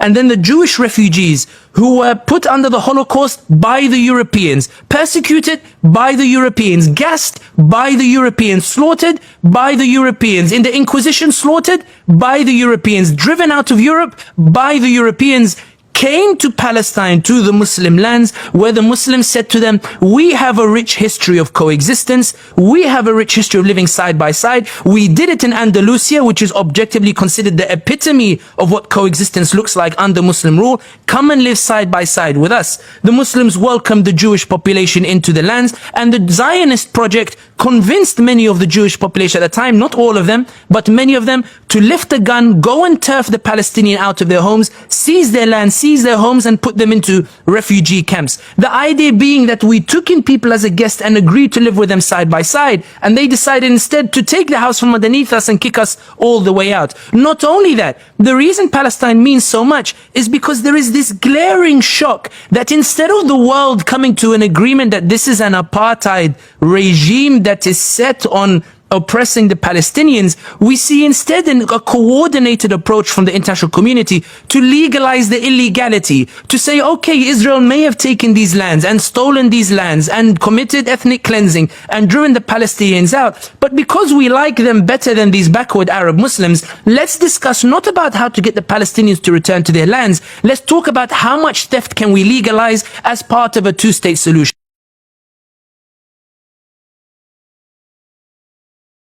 And then the Jewish refugees who were put under the Holocaust by the Europeans, persecuted by the Europeans, gassed by the Europeans, slaughtered by the Europeans, in the Inquisition slaughtered by the Europeans, driven out of Europe by the Europeans, came to Palestine, to the Muslim lands, where the Muslims said to them, we have a rich history of coexistence, we have a rich history of living side by side. We did it in Andalusia, which is objectively considered the epitome of what coexistence looks like under Muslim rule. Come and live side by side with us. The Muslims welcomed the Jewish population into the lands, and the Zionist project convinced many of the Jewish population at the time, not all of them, but many of them, to lift a gun, go and turf the Palestinian out of their homes, seize their land, seize their homes, and put them into refugee camps. The idea being that we took in people as a guest and agreed to live with them side by side, and they decided instead to take the house from underneath us and kick us all the way out. Not only that, the reason Palestine means so much is because there is this glaring shock that instead of the world coming to an agreement that this is an apartheid regime that is set on oppressing the Palestinians, we see instead a coordinated approach from the international community to legalize the illegality, to say, okay, Israel may have taken these lands and stolen these lands and committed ethnic cleansing and driven the Palestinians out, but because we like them better than these backward Arab Muslims, let's discuss not about how to get the Palestinians to return to their lands, let's talk about how much theft can we legalize as part of a two-state solution.